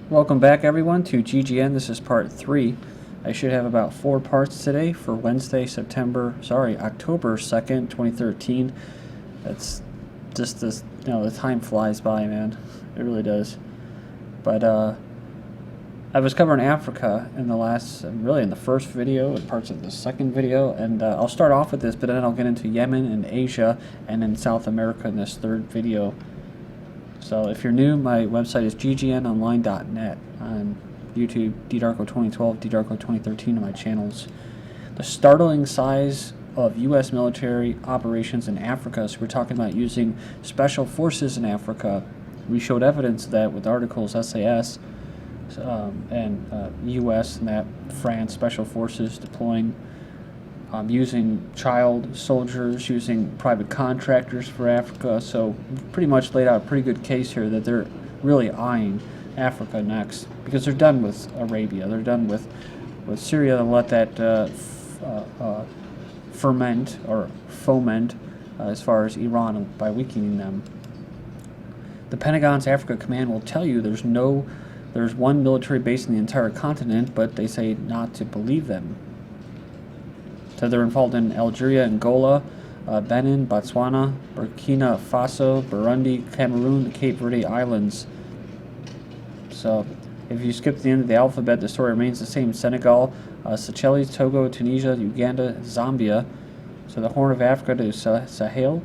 Welcome back everyone to GGN. This is part 3. I should have about 4 parts today for Wednesday, October 2nd, 2013. That's just this, the time flies by, man. It really does. But I was covering Africa in the first video and parts of the second video, and I'll start off with this, but then I'll get into Yemen and Asia and then South America in this third video. So if you're new, my website is ggnonline.net. On YouTube, ddarko2012, ddarko2013 are my channels. The startling size of U.S. military operations in Africa, so we're talking about using special forces in Africa. We showed evidence of that with articles SAS and U.S. and that France special forces deploying, using child soldiers, using private contractors for Africa. So pretty much laid out a pretty good case here that they're really eyeing Africa next, because they're done with Arabia, they're done with Syria, and let that foment as far as Iran by weakening them. The Pentagon's Africa Command will tell you there's one military base in the entire continent, but they say not to believe them. So they're involved in Algeria, Angola, Benin, Botswana, Burkina Faso, Burundi, Cameroon, the Cape Verde Islands. So if you skip to the end of the alphabet, the story remains the same. Senegal, Seychelles, Togo, Tunisia, Uganda, Zambia. So the Horn of Africa to Sahel.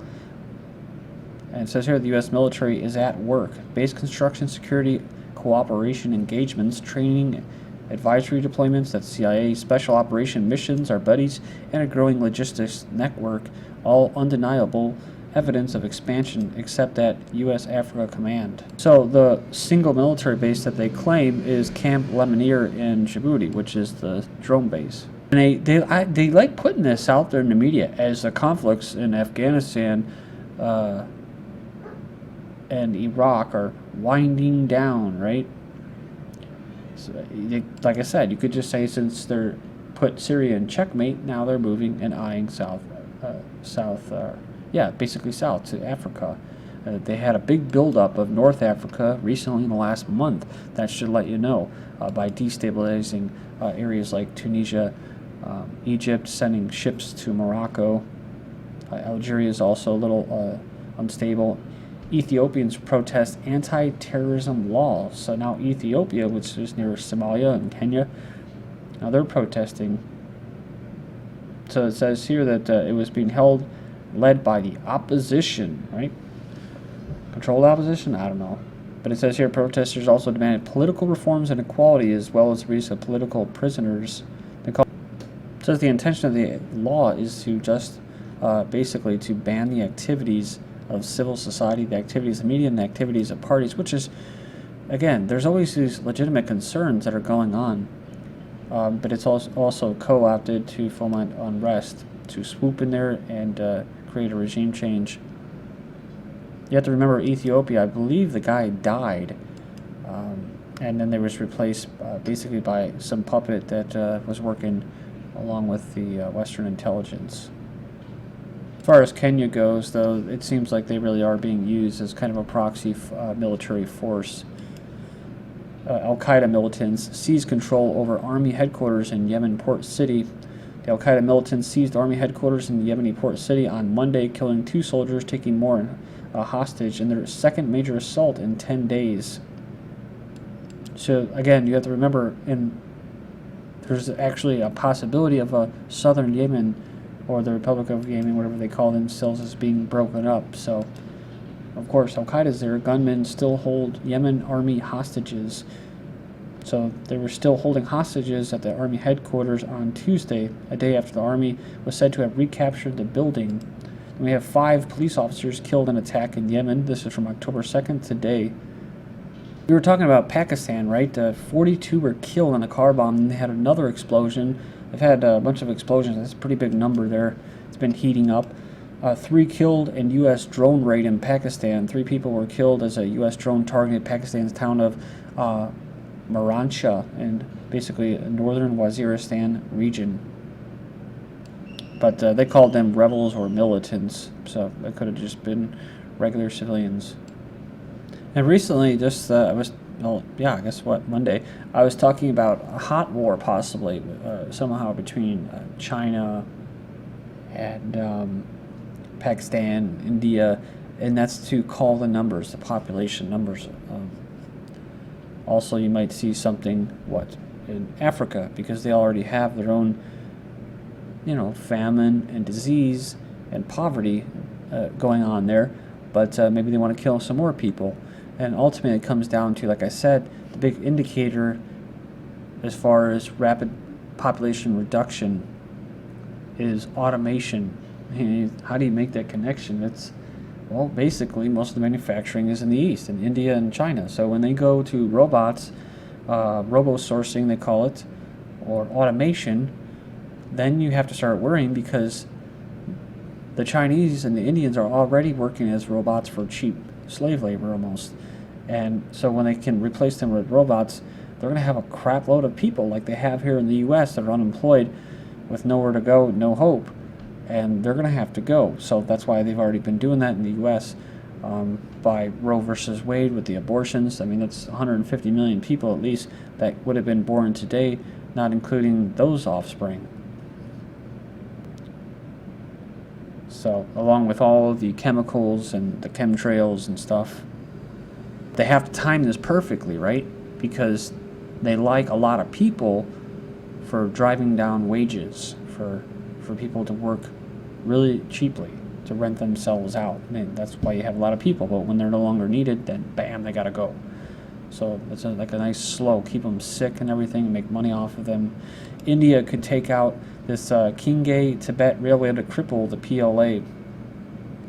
And it says here the U.S. military is at work. Base construction, security, cooperation engagements, training, advisory deployments, that's CIA, special operation missions, our buddies, and a growing logistics network, all undeniable evidence of expansion except at U.S. Africa Command. So the single military base that they claim is Camp Lemonnier in Djibouti, which is the drone base. And they like putting this out there in the media as the conflicts in Afghanistan and Iraq are winding down, right? So, like I said, you could just say since they're put Syria in checkmate, now they're moving and eyeing basically south to Africa. They had a big buildup of North Africa recently in the last month. That should let you know by destabilizing areas like Tunisia, Egypt, sending ships to Morocco. Algeria is also a little unstable. Ethiopians protest anti-terrorism laws. So now Ethiopia, which is near Somalia and Kenya, now they're protesting. So it says here that it was being led by the opposition, right? Controlled opposition? I don't know. But it says here protesters also demanded political reforms and equality as well as the release of political prisoners. It says the intention of the law is to just basically to ban the activities of civil society, the activities of media, and the activities of parties, which is, again, there's always these legitimate concerns that are going on, but it's also co-opted to foment unrest, to swoop in there and create a regime change. You have to remember Ethiopia, I believe the guy died, and then they was replaced basically by some puppet that was working along with the Western intelligence. As far as Kenya goes, though, it seems like they really are being used as kind of a proxy military force. Al-Qaeda militants seized control over army headquarters in Yemen port city. The Al-Qaeda militants seized army headquarters in the Yemeni port city on Monday, killing 2 soldiers, taking more hostage in their second major assault in 10 days. So, again, you have to remember, there's actually a possibility of a southern Yemen, or the Republic of Yemen, whatever they call themselves, as being broken up. So, of course, Al-Qaeda's there. Gunmen still hold Yemen army hostages. So they were still holding hostages at the army headquarters on Tuesday, a day after the army was said to have recaptured the building. And we have 5 police officers killed in an attack in Yemen. This is from October 2nd today. We were talking about Pakistan, right? 42 were killed in a car bomb, and they had another explosion. They've had a bunch of explosions. That's a pretty big number there. It's been heating up. 3 killed in U.S. drone raid in Pakistan. 3 people were killed as a U.S. drone targeted Pakistan's town of Maransha in basically northern Waziristan region. But they called them rebels or militants, so it could have just been regular civilians. And recently, I was well, yeah, I guess what, Monday, I was talking about a hot war possibly, somehow between China and Pakistan, India, and that's to call the numbers, the population numbers. Also, you might see something, what, in Africa, because they already have their own, famine and disease and poverty going on there, but maybe they want to kill some more people. And ultimately, it comes down to, like I said, the big indicator as far as rapid population reduction is automation. How do you make that connection? Well, basically, most of the manufacturing is in the East, in India and China. So when they go to robots, robo-sourcing they call it, or automation, then you have to start worrying because the Chinese and the Indians are already working as robots for cheap slave labor almost. And so when they can replace them with robots, they're going to have a crap load of people like they have here in the U.S. that are unemployed with nowhere to go, no hope. And they're going to have to go. So that's why they've already been doing that in the U.S. By Roe versus Wade with the abortions. I mean, that's 150 million people at least that would have been born today, not including those offspring. So, along with all the chemicals and the chemtrails and stuff, they have to time this perfectly, right? Because they like a lot of people for driving down wages, for people to work really cheaply, to rent themselves out. I mean, that's why you have a lot of people, but when they're no longer needed, then bam, they gotta go. So it's like a nice slow, keep them sick and everything, make money off of them. India could take out this Kingay-Tibet railway to cripple the PLA.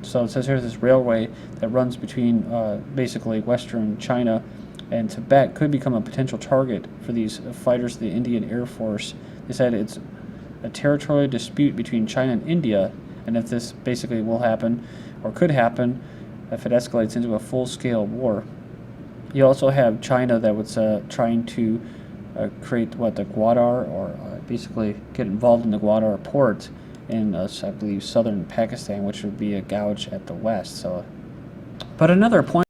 So it says here's this railway that runs between basically western China and Tibet could become a potential target for these fighters of the Indian Air Force. They said it's a territorial dispute between China and India, and if this basically will happen, or could happen, if it escalates into a full-scale war. You also have China that was trying to create, the Gwadar, or basically get involved in the Gwadar port in, I believe, southern Pakistan, which would be a gouge at the west. So, but another point